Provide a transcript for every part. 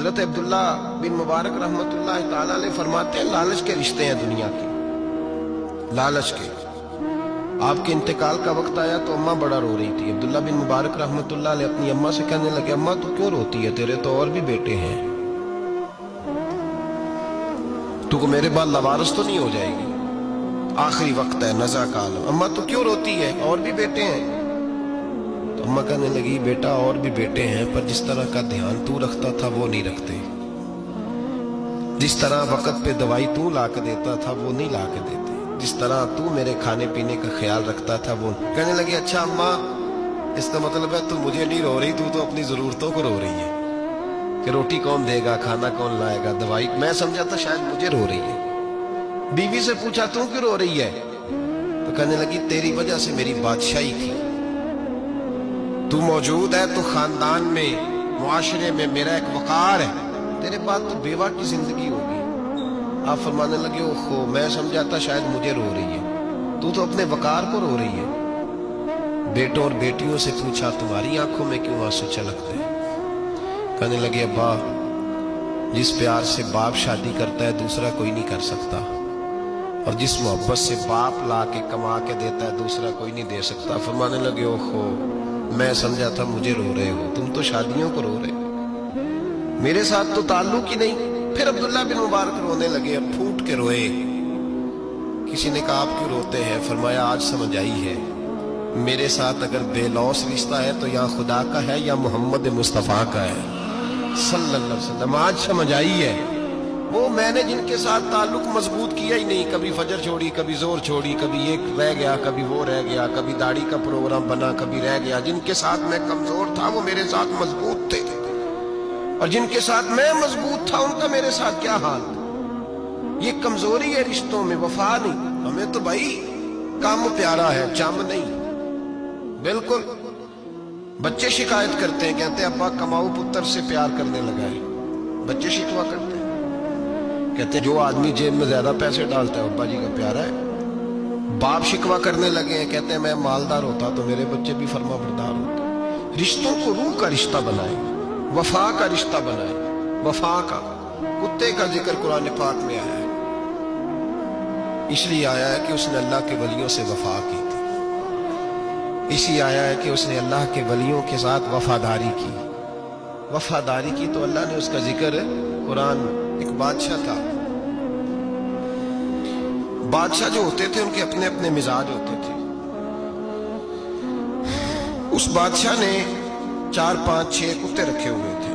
حضرت عبداللہ بن مبارک رحمتہ تعالی علیہ فرماتے ہیں لالچ کے رشتے ہیں دنیا کے، لالچ کے۔ آپ کے انتقال کا وقت آیا تو اماں بڑا رو رہی تھی۔ عبداللہ بن مبارک رحمتہ علیہ اپنی اماں سے کہنے لگے اماں تو کیوں روتی ہے، تیرے تو اور بھی بیٹے ہیں، تو کو میرے بعد لوارث تو نہیں ہو جائے گی، آخری وقت ہے، نزع کا عالم، اماں تو کیوں روتی ہے، اور بھی بیٹے ہیں؟ تو اماں کہنے لگی بیٹا اور بھی بیٹے ہیں، پر جس طرح کا دھیان تو رکھتا تھا وہ نہیں رکھتے، جس طرح وقت پہ دوائی تو لا کے دیتا تھا وہ نہیں لا کے دیتے، جس طرح تو میرے کھانے پینے کا خیال رکھتا تھا وہ۔ کہنے لگی اچھا اماں اس کا مطلب ہے تو مجھے نہیں رو رہی، تو اپنی ضرورتوں کو رو رہی ہے کہ روٹی کون دے گا، کھانا کون لائے گا، دوائی، میں سمجھا تھا شاید مجھے رو رہی ہے۔ بیوی سے پوچھا تو کیوں رو رہی ہے، تو کہنے لگی تیری وجہ سے میری بادشاہی تھی، تو موجود ہے تو خاندان میں معاشرے میں میرا ایک وقار ہے، تیرے بعد تو بیوہ کی زندگی ہوگی۔ آپ فرمانے لگے اوہو میں سمجھا تھا شاید مجھے رو رہی ہے، تو اپنے وقار کو رو رہی ہے۔ بیٹوں اور بیٹیوں سے پوچھا تمہاری آنکھوں میں کیوں آنسو چھلکتے ہیں؟ کہنے لگے ابا جس پیار سے باپ شادی کرتا ہے دوسرا کوئی نہیں کر سکتا، اور جس محبت سے باپ لا کے کما کے دیتا ہے دوسرا کوئی نہیں دے سکتا۔ فرمانے لگے اوہو میں سمجھا تھا مجھے رو رہے ہو، تم تو شادیوں کو رو رہے ہو، میرے ساتھ تو تعلق ہی نہیں۔ پھر عبداللہ بن مبارک رونے لگے، پھوٹ کے روئے۔ کسی نے کہا آپ کیوں روتے ہیں؟ فرمایا آج سمجھ آئی ہے میرے ساتھ اگر بے لوث رشتہ ہے تو یا خدا کا ہے یا محمد مصطفیٰ کا ہے صلی اللہ علیہ وسلم۔ آج سمجھ آئی ہے وہ میں نے جن کے ساتھ تعلق مضبوط کیا ہی نہیں، کبھی فجر چھوڑی، کبھی زور چھوڑی، کبھی ایک رہ گیا، کبھی وہ رہ گیا، کبھی داڑھی کا پروگرام بنا، کبھی رہ گیا، جن کے ساتھ میں کمزور تھا وہ میرے ساتھ مضبوط تھے، اور جن کے ساتھ میں مضبوط تھا ان کا میرے ساتھ کیا حال تھا۔ یہ کمزوری ہے رشتوں میں، وفا نہیں۔ ہمیں تو بھائی کام پیارا ہے، چم نہیں۔ بالکل بچے شکایت کرتے ہیں، کہتے ہیں ابا کماؤ پتر سے پیار کرنے لگا ہے، بچے شکوا کرتے ہیں، کہتے ہیں جو آدمی جیب میں زیادہ پیسے ڈالتا ہے ابا جی کا پیارا ہے۔ باپ شکوا کرنے لگے ہیں، کہتے ہیں میں مالدار ہوتا تو میرے بچے بھی فرما بردار ہوتے۔ رشتوں کو روح کا رشتہ بنائیں، وفا کا رشتہ بنائیں، وفا کا۔ کتے کا ذکر قرآن پاک میں آیا ہے، اس لیے آیا ہے کہ اس نے اللہ کے ولیوں سے وفا کی تھی، اسی آیا ہے کہ اس نے اللہ کے ولیوں کے ساتھ وفاداری کی، وفاداری کی تو اللہ نے اس کا ذکر قرآن۔ ایک بادشاہ تھا، بادشاہ جو ہوتے تھے ان کے اپنے اپنے مزاج ہوتے تھے۔ اس بادشاہ نے 4 5 6 کتے رکھے ہوئے تھے،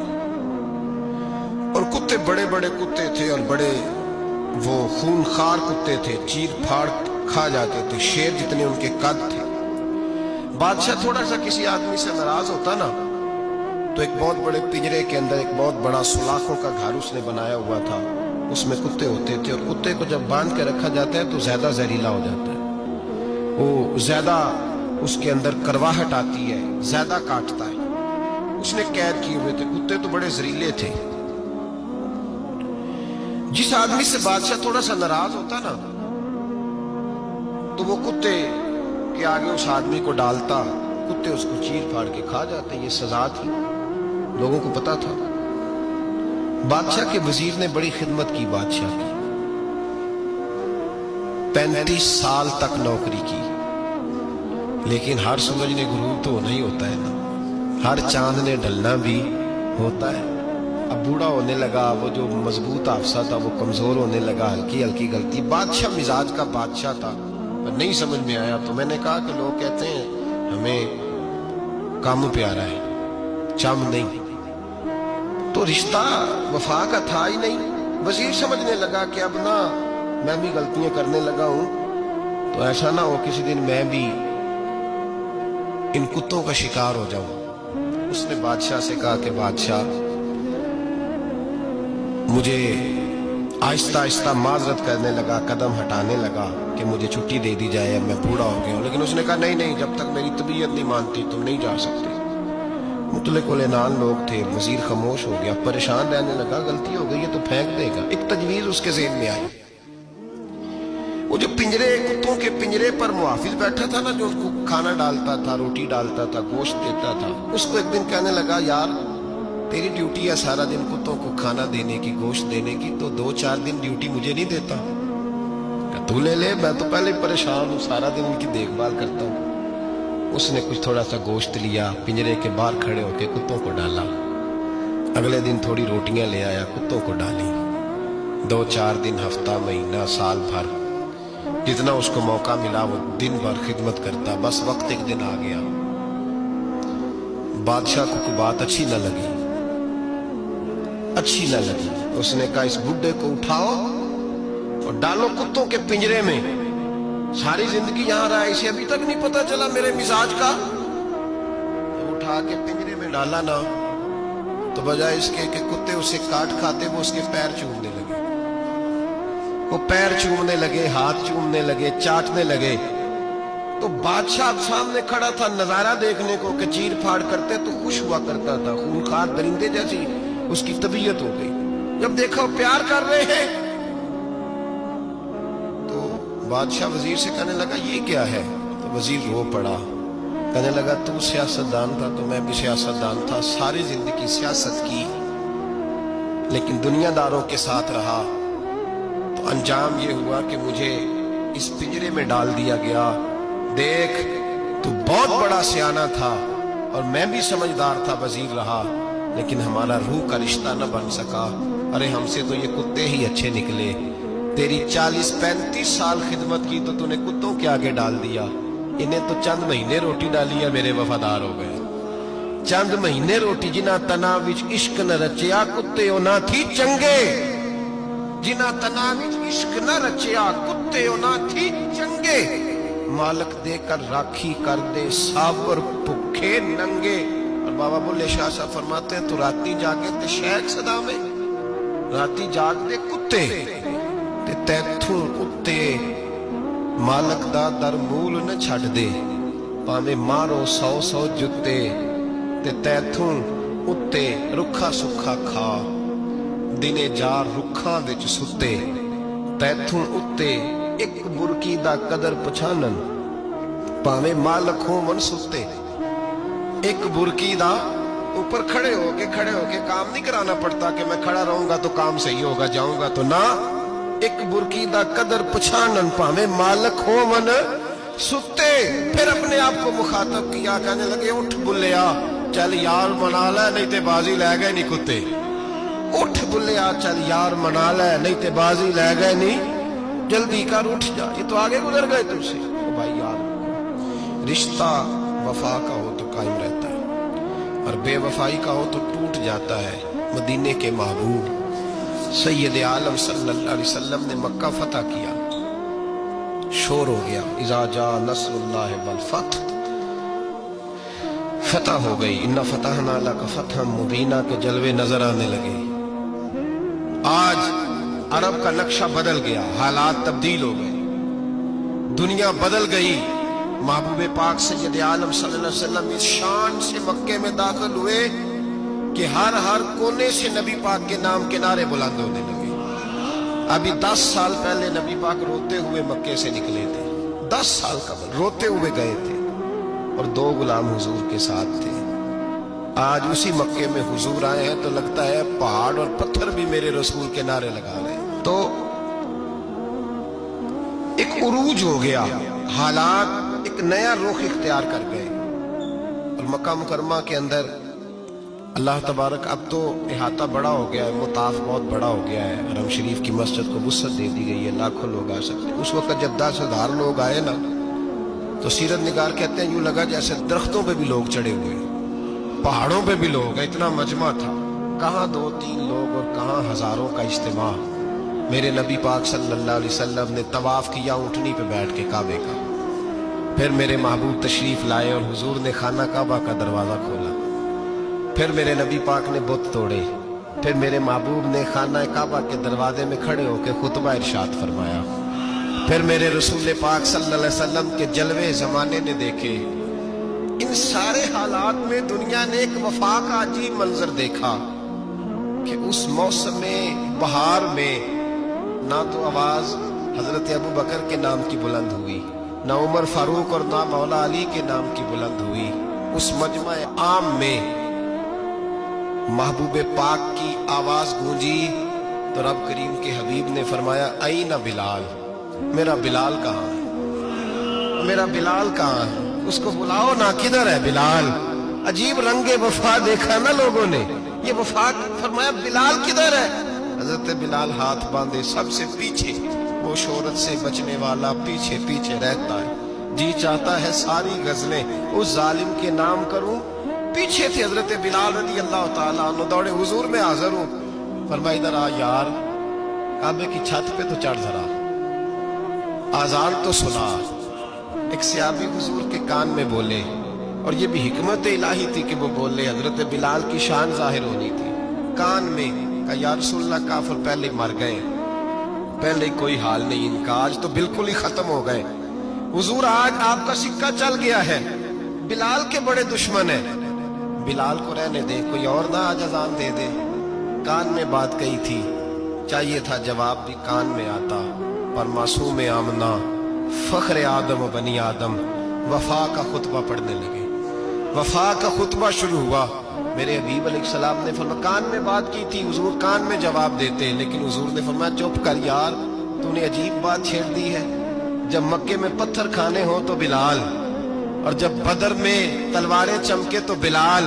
اور کتے بڑے بڑے کتے تھے، اور بڑے وہ خونخوار کتے تھے، چیر پھاڑ کھا جاتے تھے، شیر جتنے ان کے قد تھے۔ بادشاہ تھوڑا سا کسی آدمی سے ناراض ہوتا نا تو ایک بہت بڑے پنجرے کے اندر ایک بہت بڑا سلاخوں کا گھر اس نے بنایا ہوا تھا، اس میں کتے ہوتے تھے، اور کتے کو جب باندھ کے رکھا جاتا ہے تو زیادہ زہریلا ہو جاتا ہے، وہ زیادہ اس کے اندر کرواہٹ آتی ہے، زیادہ کاٹتا ہے۔ اس نے قید کیے ہوئے تھے، کتے تو بڑے زہریلے تھے۔ جس آدمی سے بادشاہ تھوڑا سا ناراض ہوتا نا تو وہ کتے کے آگے اس آدمی کو ڈالتا، کتے اس کو چیر پھاڑ کے کھا جاتے۔ یہ سزا تھی، لوگوں کو پتا تھا۔ بادشاہ کے وزیر نے بڑی خدمت کی بادشاہ کی، 35 سال تک نوکری کی، لیکن ہر سورج نے غروب تو ہونا ہی ہوتا ہے نا، ہر چاند نے ڈھلنا بھی ہوتا ہے۔ اب بوڑھا ہونے لگا، وہ جو مضبوط حافظہ تھا وہ کمزور ہونے لگا، ہلکی ہلکی غلطی۔ بادشاہ مزاج کا بادشاہ تھا، پر نہیں سمجھ میں آیا تو میں نے کہا کہ لوگ کہتے ہیں ہمیں کام پیارا ہے، چم نہیں، تو رشتہ وفا کا تھا ہی نہیں۔ وزیر سمجھنے لگا کہ اب نہ میں بھی غلطیاں کرنے لگا ہوں تو ایسا نہ ہو کسی دن میں بھی ان کتوں کا شکار ہو جاؤں۔ اس نے بادشاہ سے کہا کہ بادشاہ مجھے آہستہ آہستہ معذرت کرنے لگا، قدم ہٹانے لگا کہ مجھے چھٹی دے دی جائے، اب میں بوڑھا ہو گیا ہوں۔ لیکن اس نے کہا نہیں نہیں، جب تک میری طبیعت نہیں مانتی تم نہیں جا سکتے۔ مطلق العنان لوگ تھے، وزیر خاموش ہو گیا، پریشان رہنے لگا، غلطی ہو گئی ہے تو پھینک دے گا۔ ایک تجویز اس کے ذہن میں آئی، وہ جو پنجرے کتوں کے پنجرے پر محافظ بیٹھا تھا نا، جو اس کو کھانا ڈالتا تھا، روٹی ڈالتا تھا، گوشت دیتا تھا، اس کو ایک دن کہنے لگا یار तेरी ड्यूटी है सारा दिन कुत्तों को खाना देने की, गोश्त देने की, तो 2-4 दिन ड्यूटी मुझे नहीं देता? तू ले ले, मैं तो पहले परेशान हूँ, सारा दिन उनकी देखभाल करता हूँ। उसने कुछ थोड़ा सा गोश्त लिया, पिंजरे के बाहर खड़े होके कुत्तों को डाला। अगले दिन थोड़ी रोटियां ले आया, कुत्तों को डाली। 2-4 दिन, हफ्ता, महीना, साल भर, जितना उसको मौका मिला वो दिन भर खिदमत करता। बस वक्त एक दिन आ गया, बादशाह को कोई बात अच्छी न लगी, अच्छी न लगी। उसने कहा इस बुड्ढे को उठाओ और डालो कुत्तों के पिंजरे में। सारी जिंदगी यहां रहा, इसे अभी तक नहीं पता चला मेरे मिजाज का। तो उठा के पिंजरे में डाला ना, तो बजाय इसके कि कुत्ते उसे काट खाते, वो उसके पैर चूमने लगे। वो पैर चूमने लगे, हाथ चूमने लगे, चाटने लगे। तो बादशाह सामने खड़ा था नजारा देखने को कि चीर फाड़ करते तो खुश हुआ करता था, खूंखार दरिंदे जैसी उसकी तबीयत हो गई। जब देखा वो प्यार कर रहे हैं तो बादशाह वजीर से कहने लगा ये क्या है? तो वजीर रो पड़ा, कहने लगा तू सियासतदान था तो मैं भी सियासतदान था, सारी जिंदगी सियासत की, लेकिन दुनियादारों के साथ रहा तो अंजाम ये हुआ कि मुझे इस पिंजरे में डाल दिया गया। देख तू बहुत बड़ा सियाना था और मैं भी समझदार था, वजीर रहा, लेकिन हमारा रूह का रिश्ता न बन सका। अरे हमसे तो ये कुत्ते ही अच्छे निकले। तेरी 40-35 साल खिदमत की तो तूने कुत्तों के आगे डाल दिया। इन्हें तो चंद महीने रोटी डाली है, मेरे वफादार हो गए। चंद महीने रोटी, जिन्हां तना विच इश्क न रचिया कुत्ते ना थी चंगे। जिन्हां तना विच इश्क न रचिया कुत्ते ना थी चंगे। मालक देकर राखी कर दे साबर भुखे नंगे। और बाबा बुल्ले शाह साहब फरमाते हैं, तू राती जागे ते शेख सदा में, राती जाग दे कुत्ते ते तैथू उत्ते मालक दा दर मूल न छड़ दे। भावे मारो 100 जुत्ते ते तैथू उत्ते रुखा सुखा खा। दिने जार रुखा विच सुते तैथू उत्ते एक बुरकी दा कदर पछानन। भावे मालक हो मन सुते। एक बुरकी दा ऊपर खड़े होके काम नहीं कराना पड़ता कि मैं खड़ा रहूंगा तो काम सही होगा, जाऊंगा तो ना। एक बुरकी दा कदर पछानन, भावे मालक हो मन सुते। फिर अपने आप को मुखातब किया, कहने लगे उठ बुल्लिया चल यार मना ले, नहीं ते बाजी ले गए नहीं कुत्ते। उठ बुल्लिया चल यार मना ले, नहीं ते बाजी ले गए नहीं, जल्दी कर उठ जा, ये तो आगे गुजर गए तुमसे। तो भाई यार, रिश्ता वफा का हो तो कायम रहता है और बेवफाई का हो तो टूट जाता है। मदीने के महबूब सैयद आलम सल्लल्लाहु अलैहि वसल्लम ने मक्का फतह किया, शोर हो गया, इज़ा जा नस्रुल्लाह वल फतह, फतह हो गई। इन्ना फतहना लका फतहम मुबीना के जलवे नजर आने लगे। आज अरब का नक्शा बदल गया, हालात तब्दील हो गए, दुनिया बदल गई। महबूब पाक सैयद आलम सल्लल्लाहु अलैहि वसल्लम इस शान से मक्के में दाखिल हुए कि हर कोने से नबी पाक के नाम के नारे बुलंद होने लगे। अभी 10 साल पहले नबी पाक रोते हुए मक्के से निकले थे, 10 साल कबल रोते हुए गए थे और 2 गुलाम हुजूर के साथ थे। आज उसी मक्के में हुजूर आए हैं तो लगता है पहाड़ और पत्थर भी मेरे रसूल के नारे लगा रहे हैं। तो एक उरूज हो गया, हालात एक नया रुख इख्तियार कर गए। और मक्का मुकरमा के अंदर अल्लाह तबारक, अब तो इहाता बड़ा हो गया है, मुताफ बहुत बड़ा हो गया है। हरम शरीफ की मस्जिद को वुसअत दे दी गई है, लाखों लोग आ सकते। उस वक्त जब 10,000 लोग आए ना, तो सीरत निगार कहते हैं यूं लगा जैसे दरख्तों पे भी लोग चढ़े हुए, पहाड़ों पे भी लोग, इतना मजमा था। कहाँ 2-3 लोग और कहाँ हजारों का इज्तिमा। मेरे नबी पाक सल्लल्लाहु अलैहि वसल्लम ने तवाफ किया ऊँटनी पे बैठ के काबे का। फिर मेरे महबूब तशरीफ लाए और हुजूर ने खाना काबा का दरवाजा खोला। फिर मेरे नबी पाक ने बुत तोड़े। फिर मेरे महबूब ने खाना काबा के दरवाजे में खड़े होकर खुतबा इरशाद फरमाया। फिर मेरे रसूल पाक सल्लल्लाहु अलैहि वसल्लम के जलवे जमाने ने देखे। इन सारे हालात में दुनिया ने एक वफा का अजीब मंजर देखा कि उस मौसम में बहार में ना तो आवाज हजरत अबू बकर के नाम की बुलंद हुई, ना उमर फारूक और ना मौला अली के नाम की बुलंद हुई। उस मजमा आम में महबूब पाक की आवाज गूंजी तो रब करीम के हबीब ने फरमाया ऐना बिलाल, मेरा बिलाल कहाँ है, मेरा बिलाल कहाँ है, उसको बुलाओ ना, किधर है बिलाल। अजीब रंगे वफा देखा ना लोगों ने, ये वफा। फरमाया बिलाल किधर है। हजरत बिलाल हाथ बांधे सबसे पीछे, वो शोहरत से बचने वाला पीछे पीछे रहता है। जी चाहता है सारी गजलें उस जालिम के नाम करूं। पीछे थे हजरत बिलाल रज़ी अल्लाह ताला अन्हु, दौड़े हुजूर में हाजिर हूं। फरमाया इधर आ यार, काबे की छत पे तो चढ़ जरा, आजान तो सुना। एक सहाबी हुजूर के कान में बोले, और ये भी हिकमत इलाही थी कि वो बोले, हजरत बिलाल की शान जाहिर होनी थी। कान में कहा या रसूलल्लाह, काफिर पहले मर गए, पहले कोई हाल नहीं इनका, आज तो बिल्कुल ही खत्म हो गए। हुजूर आज आपका सिक्का चल गया है, बिलाल के बड़े दुश्मन है, बिलाल को रहने दे, कोई और ना आज अजान दे दे। कान में बात कही थी, चाहिए था जवाब भी कान में आता, पर मासूम आमना फख्र आदम बनी आदम वफा का खुतबा पढ़ने लगे। वफा का खुतबा शुरू हुआ। मेरे हबीब अलैहिस्सलाम ने फरमाया, कान में बात की थी, हुजूर कान में जवाब देते, लेकिन हुजूर ने फरमाया चुप कर यार, तूने अजीब बात छेड़ दी है। जब मक्के में पत्थर खाने हो तो बिलाल, और जब बदर में तलवारें चमके तो बिलाल,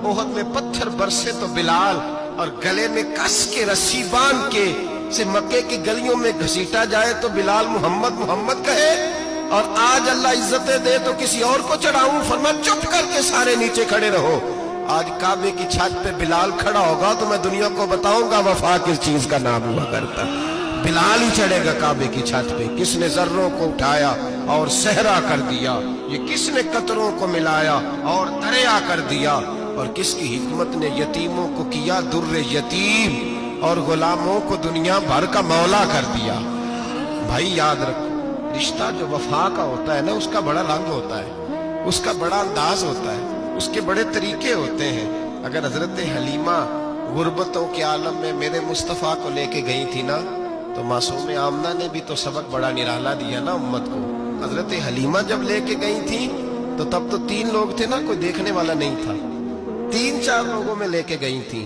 ओहद में पत्थर बरसे तो बिलाल, और गले में कस के रस्सी बांध के से मक्के की गलियों में घसीटा जाए तो बिलाल मोहम्मद मोहम्मद कहे। और आज अल्लाह इज्जतें दे तो किसी और को चढ़ाऊं। फरमाया चुप करके सारे नीचे खड़े रहो। आज काबे की छत पे बिलाल खड़ा होगा तो मैं दुनिया को बताऊंगा वफा किस चीज का नाम हुआ करता। बिलाल ही चढ़ेगा काबे की छत पे। किसने जर्रों को उठाया और सहरा कर दिया, ये किसने कतरों को मिलाया और दरिया कर दिया, और किसकी हिकमत ने यतीमों को किया दुर्रे यतीम, और गुलामों को दुनिया भर का मौला कर दिया। भाई याद रखो, रिश्ता जो वफा का होता है ना, उसका बड़ा रंग होता है, उसका बड़ा अंदाज होता है, उसके बड़े तरीके होते हैं। अगर हजरत हलीमा गुर्बतों के आलम में मेरे मुस्तफ़ा को लेके गई थी ना, तो मासूम आमना ने भी तो सबक बड़ा निराला दिया ना उम्मत को। हजरत हलीमा जब लेके गई थी तो तब तो 3 लोग थे ना, कोई देखने वाला नहीं था, 3-4 लोगों में लेके गई थी।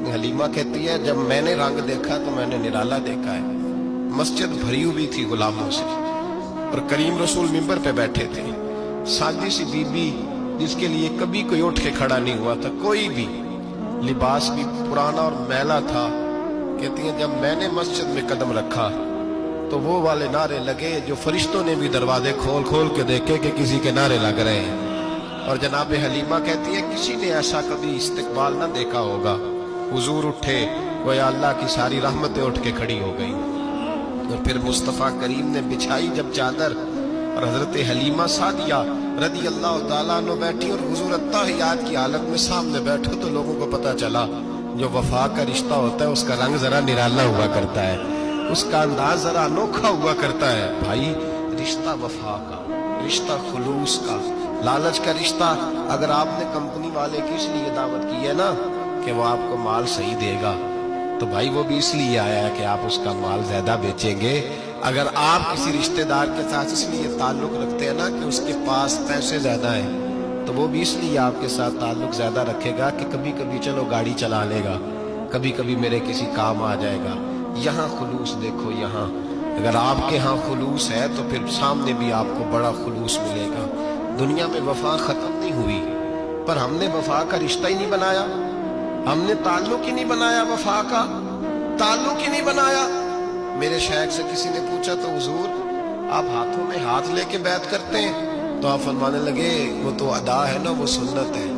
हलीमा कहती है जब मैंने रंग देखा तो मैंने निराला देखा है। मस्जिद भरी हुई थी गुलामों से, और करीम रसूल मिंबर पे बैठे थे। सादी सी बीबी जिसके लिए कभी कोई उठ के खड़ा नहीं हुआ था, कोई भी, लिबास भी पुराना और मैला था। कहती है जब मैंने मस्जिद में कदम रखा तो वो वाले नारे लगे जो फरिश्तों ने भी दरवाजे खोल खोल के देखे कि किसी के नारे लग रहे हैं। और जनाब हलीमा कहती है किसी ने ऐसा कभी इस्तिकबाल ना देखा होगा। हुजूर उठे, गोया अल्लाह की सारी रहमतें उठ के खड़ी हो गई। और फिर मुस्तफ़ा करीम ने बिछाई जब चादर, और हजरत हलीमा सादिया रज़ी अल्लाह ताला अन्हा बैठी, और हुजूर अत्ताहियात की हालत में सामने बैठो, तो लोगों को पता चला जो वफा का रिश्ता होता है उसका रंग जरा निराला हुआ करता है, उसका अंदाज जरा अनोखा हुआ करता है। भाई रिश्ता वफा का, रिश्ता खुलूस का, लालच का रिश्ता। अगर आपने कंपनी वाले की इसलिए दावत की है ना कि वो आपको माल सही देगा, तो भाई वो भी इसलिए आया है कि आप उसका माल ज्यादा बेचेंगे। अगर आप किसी रिश्तेदार के साथ इसलिए ताल्लुक रखते हैं ना कि उसके पास पैसे ज्यादा हैं, तो वो भी इसलिए आपके साथ ताल्लुक ज्यादा रखेगा कि कभी कभी चलो गाड़ी चला लेगा, कभी कभी मेरे किसी काम आ जाएगा। यहाँ खुलूस देखो, यहाँ अगर आपके यहाँ खुलूस है तो फिर सामने भी आपको बड़ा खुलूस मिलेगा। दुनिया में वफा खत्म नहीं हुई, पर हमने वफा का रिश्ता ही नहीं बनाया, हमने ताल्लुक ही नहीं बनाया, वफा का ताल्लुक ही नहीं बनाया। मेरे शेख से किसी ने पूछा तो हुजूर आप हाथों में हाथ लेके बैत करते हैं, तो आप फरमाने लगे वो तो अदा है ना, वो सुन्नत है,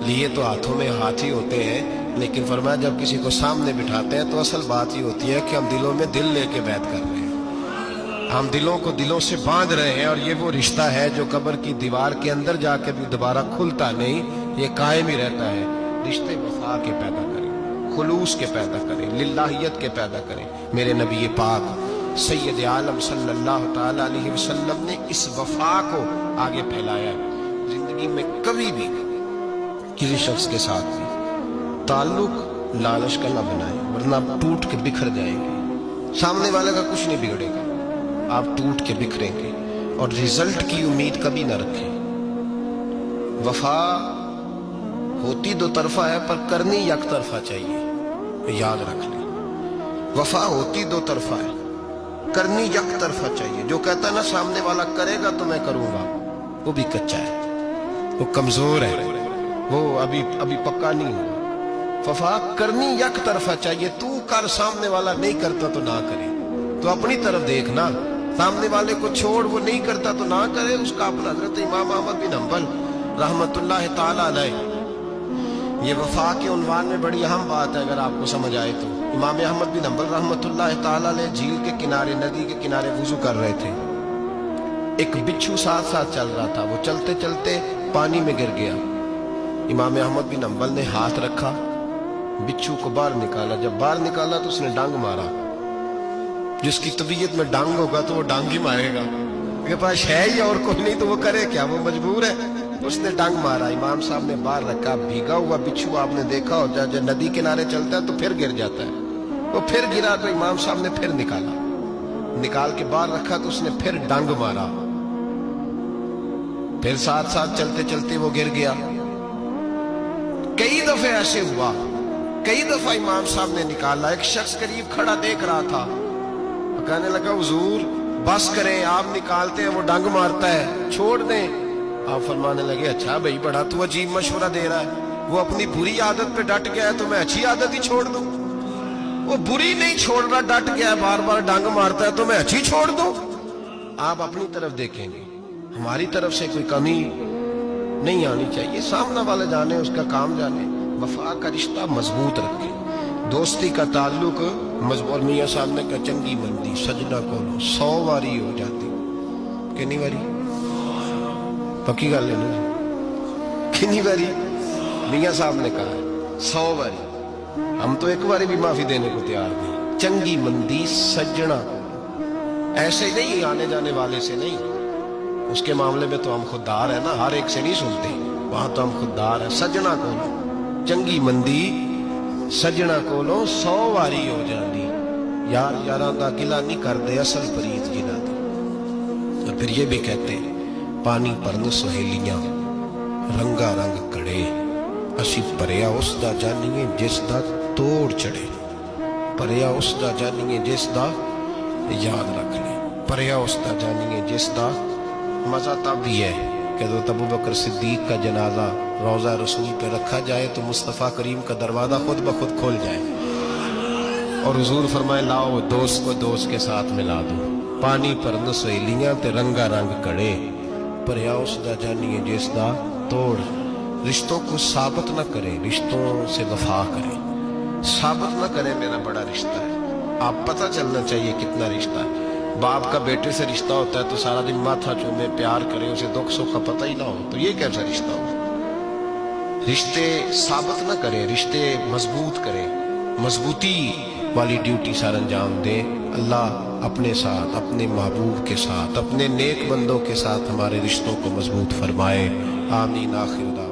लिए तो हाथों में हाथ ही होते हैं, लेकिन फरमाया जब किसी को सामने बिठाते हैं तो असल बात ही होती है कि हम दिलों में दिल लेके बैत कर रहे हैं, हम दिलों को दिलों से बांध रहे हैं। और ये वो रिश्ता है जो कब्र की दीवार के अंदर जाके भी दोबारा खुलता नहीं, ये कायम ही रहता है। रिश्ते वफा के पैदा करें, खुलूस के पैदा करें, लिल्लाहियत के पैदा करें। मेरे नबी पाक सैयद आलम सल्लल्लाहु ताला अलैहि वसल्लम ने इस वफा को आगे फैलाया। जिंदगी में कभी भी किसी शख्स के साथ भी ताल्लुक लालच का ना बनाए, वरना आप टूट के बिखर जाएंगे। सामने वाले का कुछ नहीं बिगड़ेगा, आप टूट के बिखरेंगे। और रिजल्ट की उम्मीद कभी ना रखें। वफा ہوتی دو طرفہ ہے پر کرنی یک طرفہ چاہیے، یاد رکھ لیں۔ وفا ہوتی دو طرفہ ہے، کرنی یک طرفہ چاہیے۔ جو کہتا ہے نا سامنے والا کرے گا تو میں کروں گا، وہ بھی کچا ہے، وہ کمزور ہے، وہ ابھی پکا نہیں ہوا۔ وفا کرنی یک طرفہ چاہیے، تو کر، سامنے والا نہیں کرتا تو نہ کرے، تو اپنی طرف دیکھنا، سامنے والے کو چھوڑ، وہ نہیں کرتا تو نہ کرے۔ اس کا اپنا حضرت امام احمد بن حنبل رحمت اللہ تعالی علیہ، یہ وفا کے عنوان میں بڑی اہم بات ہے اگر آپ کو سمجھ آئے تو۔ امام احمد بن حنبل رحمت اللہ تعالی علیہ جھیل کے کنارے، ندی کے کنارے وضو کر رہے تھے، ایک بچھو ساتھ ساتھ چل رہا تھا، وہ چلتے چلتے پانی میں گر گیا۔ امام احمد بن حنبل نے ہاتھ رکھا، بچھو کو باہر نکالا، جب باہر نکالا تو اس نے ڈانگ مارا۔ جس کی طبیعت میں ڈانگ ہوگا تو وہ ڈانگ ہی مارے گا، اس کے پاس ہے ہی اور کوئی نہیں تو وہ کرے کیا، وہ مجبور ہے۔ اس نے ڈانگ مارا، امام صاحب نے باہر رکھا، بھیگا ہوا بچھو آپ نے دیکھا ہو جب ندی کنارے چلتا ہے تو پھر گر جاتا ہے، وہ پھر گرا تو امام صاحب نے پھر نکالا، نکال کے باہر رکھا تو اس نے پھر ڈانگ مارا، پھر ساتھ ساتھ چلتے چلتے وہ گر گیا۔ کئی دفعے ایسے ہوا، کئی دفعہ امام صاحب نے نکالا۔ ایک شخص قریب کھڑا دیکھ رہا تھا، کہنے لگا حضور بس کریں، آپ نکالتے ہیں وہ ڈانگ مارتا ہے، چھوڑ دیں۔ آپ فرمانے لگے اچھا بھائی بڑا تو عجیب مشورہ دے رہا ہے، وہ اپنی بری عادت پہ ڈٹ گیا ہے تو میں اچھی عادت ہی چھوڑ دوں؟ وہ بری نہیں چھوڑ رہا، ڈٹ گیا ہے، بار بار ڈانگ مارتا ہے تو میں اچھی چھوڑ دوں؟ آپ اپنی طرف دیکھیں گے، ہماری طرف سے کوئی کمی نہیں آنی چاہیے، سامنے والے جانے، اس کا کام جانے۔ وفا کا رشتہ مضبوط رکھیں، دوستی کا تعلق مضبوط۔ اور میاں صاحب نے کہا چنگی مندی سجنا کو 100 واری ہو جاتی، کنی واری؟ پکی گل ہے نا، کنی واری؟ میاں صاحب نے کہا 100 واری، ہم تو ایک باری بھی معافی دینے کو تیار نہیں۔ چنگی مندی سجنا کو، ایسے نہیں آنے جانے والے سے نہیں، اس کے معاملے میں تو ہم خوددار ہیں نا، ہر ایک سے نہیں سنتے، وہاں تو ہم خوددار ہیں۔ سجنا کو چنگی مندی سجنا کولو 100 واری ہو جاندی، یار یاراں دا گلا نہیں کردے اصل پریت جنہاں دی۔ اور پھر یہ بھی کہتے پانی پرن سہیلیاں رنگا رنگ کڑے، اسی پریا اس دا جانیے جس دا توڑ چڑھے، پریا اس دا جانیے جس دا، یاد رکھ لیں، پریا اس دا جانیے جس دا۔ مزہ تب بھی ہے کہ حضرت ابو بکر صدیق کا جنازہ روضہ رسول پہ رکھا جائے تو مصطفیٰ کریم کا دروازہ خود بخود کھول جائے اور حضور فرمائے لاؤ دوست کو دوست کے ساتھ ملا دو، پانی پرند سہیلیاں تے رنگا رنگ کڑے، پریا اس دا جانیے جس دا توڑ۔ رشتوں کو ثابت نہ کرے، رشتوں سے وفا کرے، ثابت نہ کرے میرا بڑا رشتہ ہے، آپ پتہ چلنا چاہیے کتنا رشتہ ہے۔ باپ کا بیٹے سے رشتہ ہوتا ہے تو سارا دن ماتھا چومے، پیار کرے، اسے دکھ سکھ کا پتہ ہی نہ ہو تو یہ کیسا رشتہ ہو؟ رشتے ثابت نہ کرے، رشتے مضبوط کرے، مضبوطی والی ڈیوٹی سر انجام دے۔ اللہ اپنے ساتھ، اپنے محبوب کے ساتھ، اپنے نیک بندوں کے ساتھ ہمارے رشتوں کو مضبوط فرمائے، آمین، آخر دعوانا۔